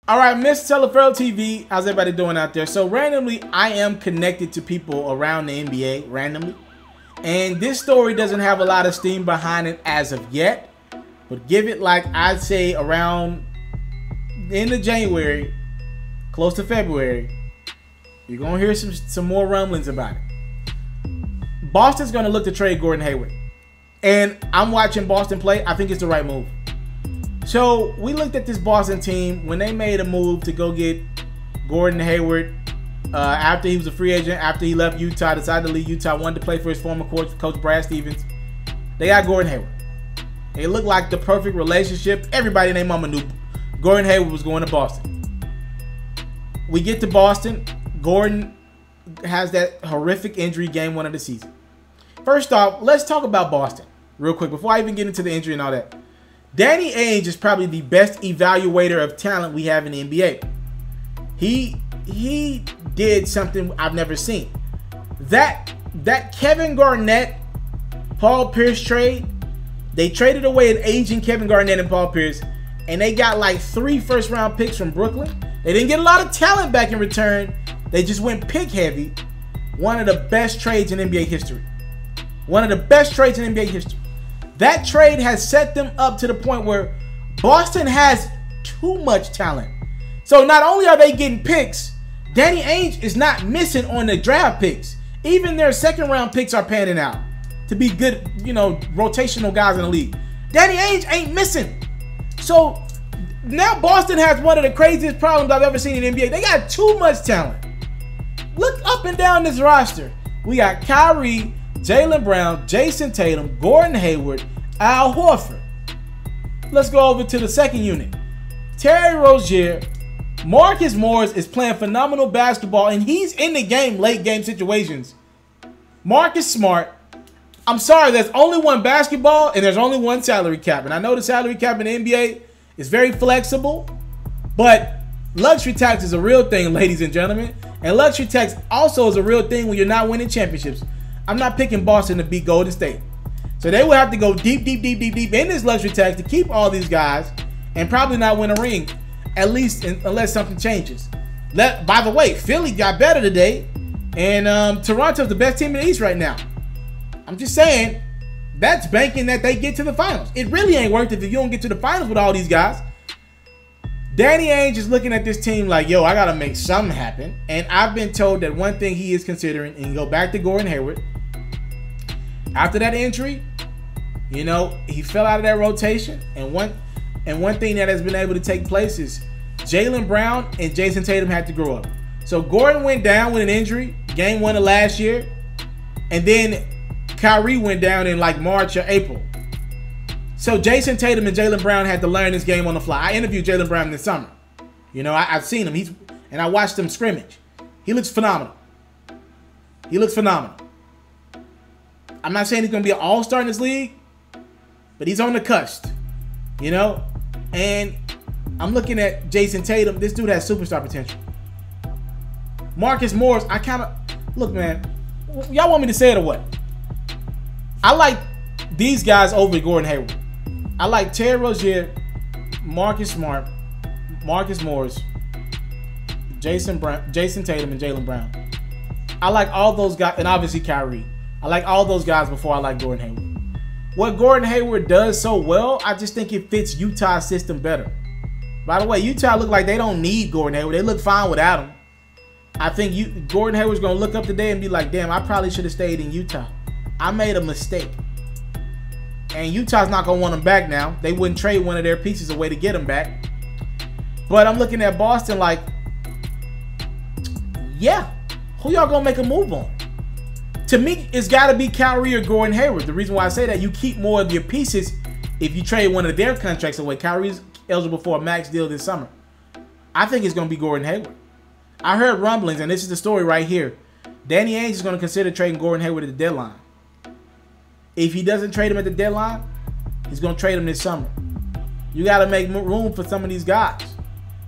All right, Miss TALIAFERRO TV, how's everybody doing out there? So randomly, I am connected to people around the NBA, randomly. And this story doesn't have a lot of steam behind it as of yet. But give it like, I'd say around the end of January, close to February, you're going to hear some more rumblings about it. Boston's going to look to trade Gordon Hayward. And I'm watching Boston play. I think it's the right move. So we looked at this Boston team when they made a move to go get Gordon Hayward after he was a free agent, after he left Utah, decided to leave Utah, wanted to play for his former coach Brad Stevens. They got Gordon Hayward. It looked like the perfect relationship. Everybody named Mama knew Gordon Hayward was going to Boston. We get to Boston. Gordon has that horrific injury game 1 of the season. First off, let's talk about Boston real quick before I even get into the injury and all that. Danny Ainge is probably the best evaluator of talent we have in the NBA. He did something I've never seen. That Kevin Garnett, Paul Pierce trade, they traded away an aging Kevin Garnett and Paul Pierce, and they got like 3 first-round picks from Brooklyn. They didn't get a lot of talent back in return. They just went pick heavy. One of the best trades in NBA history. One of the best trades in NBA history. That trade has set them up to the point where Boston has too much talent. So not only are they getting picks, Danny Ainge is not missing on the draft picks. Even their second-round picks are panning out to be good, rotational guys in the league. Danny Ainge ain't missing. So now Boston has one of the craziest problems I've ever seen in the NBA. They got too much talent. Look up and down this roster. We got Kyrie, Jaylen Brown, Jason Tatum, Gordon Hayward, Al Horford. Let's go over to the second unit. Terry Rozier, Marcus Morris is playing phenomenal basketball, and he's in the game, late game situations. Marcus Smart. I'm sorry, there's only one basketball, and there's only one salary cap. And I know the salary cap in the NBA is very flexible, but luxury tax is a real thing, ladies and gentlemen. And luxury tax also is a real thing when you're not winning championships. I'm not picking Boston to beat Golden State. So they will have to go deep in this luxury tax to keep all these guys and probably not win a ring, at least unless something changes. By the way, Philly got better today, and Toronto's the best team in the East right now. I'm just saying, that's banking that they get to the finals. It really ain't worth it if you don't get to the finals with all these guys. Danny Ainge is looking at this team like, yo, I got to make something happen. And I've been told that one thing he is considering, and go back to Gordon Hayward, after that injury, he fell out of that rotation. And one thing that has been able to take place is Jaylen Brown and Jason Tatum had to grow up. So Gordon went down with an injury, game 1 of last year. And then Kyrie went down in like March or April. So Jason Tatum and Jaylen Brown had to learn this game on the fly. I interviewed Jaylen Brown this summer. I've seen him. And I watched him scrimmage. He looks phenomenal. He looks phenomenal. I'm not saying he's going to be an all-star in this league, but he's on the cusp, And I'm looking at Jason Tatum. This dude has superstar potential. Marcus Morris, look, man, y'all want me to say it or what? I like these guys over Gordon Hayward. I like Terry Rozier, Marcus Smart, Marcus Morris, Jason Tatum, and Jaylen Brown. I like all those guys, and obviously Kyrie. I like all those guys before I like Gordon Hayward. What Gordon Hayward does so well, I just think it fits Utah's system better. By the way, Utah look like they don't need Gordon Hayward. They look fine without him. I think Gordon Hayward's going to look up today and be like, damn, I probably should have stayed in Utah. I made a mistake. And Utah's not going to want him back now. They wouldn't trade one of their pieces away to get him back. But I'm looking at Boston like, yeah, who y'all going to make a move on? To me, it's got to be Kyrie or Gordon Hayward. The reason why I say that, you keep more of your pieces if you trade one of their contracts away. Kyrie's eligible for a max deal this summer. I think it's going to be Gordon Hayward. I heard rumblings, and this is the story right here. Danny Ainge is going to consider trading Gordon Hayward at the deadline. If he doesn't trade him at the deadline, he's going to trade him this summer. You got to make room for some of these guys.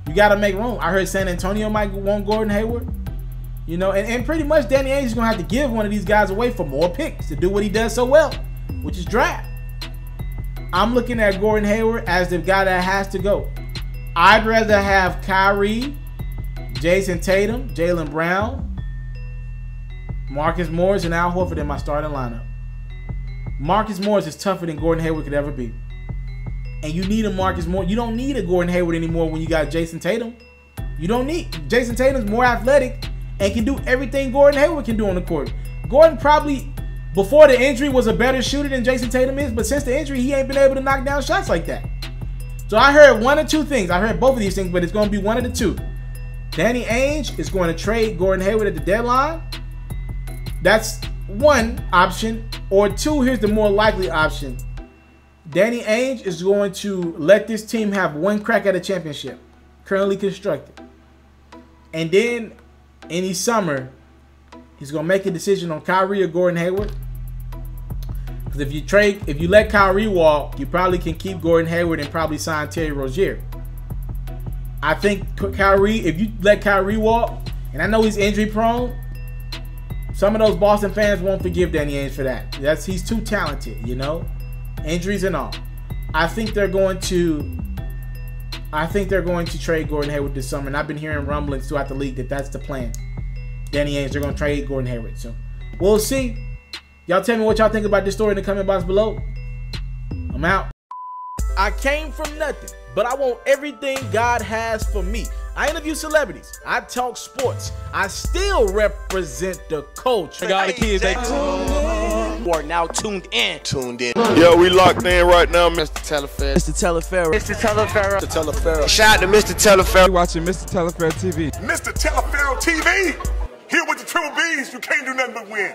You got to make room. I heard San Antonio might want Gordon Hayward. And pretty much Danny Ainge is going to have to give one of these guys away for more picks to do what he does so well, which is draft. I'm looking at Gordon Hayward as the guy that has to go. I'd rather have Kyrie, Jason Tatum, Jaylen Brown, Marcus Morris, and Al Horford in my starting lineup. Marcus Morris is tougher than Gordon Hayward could ever be. And you need a Marcus Morris. You don't need a Gordon Hayward anymore when you got Jason Tatum. You don't need. Jason Tatum's more athletic and can do everything Gordon Hayward can do on the court. Gordon probably, before the injury, was a better shooter than Jason Tatum is, but since the injury, he ain't been able to knock down shots like that. So I heard one or two things. I heard both of these things, but it's going to be one of the two. Danny Ainge is going to trade Gordon Hayward at the deadline. That's one option. Or two, here's the more likely option. Danny Ainge is going to let this team have one crack at a championship, currently constructed. And then, any summer, he's going to make a decision on Kyrie or Gordon Hayward. Because if you let Kyrie walk, you probably can keep Gordon Hayward and probably sign Terry Rozier. I think Kyrie, if you let Kyrie walk, and I know he's injury prone, some of those Boston fans won't forgive Danny Ainge for that. He's too talented, you know, injuries and all. I think they're going to trade Gordon Hayward this summer, and I've been hearing rumblings throughout the league that that's the plan. Danny Ainge, they're going to trade Gordon Hayward. So we'll see. Y'all tell me what y'all think about this story in the comment box below. I'm out. I came from nothing, but I want everything God has for me. I interview celebrities. I talk sports. I still represent the culture. I got the kids. You are now tuned in. Yeah, we locked in right now, Mr. TALIAFERRO'S. Mr. TALIAFERRO'S. Mr. TALIAFERRO'S. Mr. TALIAFERRO'S. Shout out to Mr. TALIAFERRO'S. You're watching Mr. TALIAFERRO'S TV. Mr. TALIAFERRO'S TV. Here with the Triple B's, you can't do nothing but win.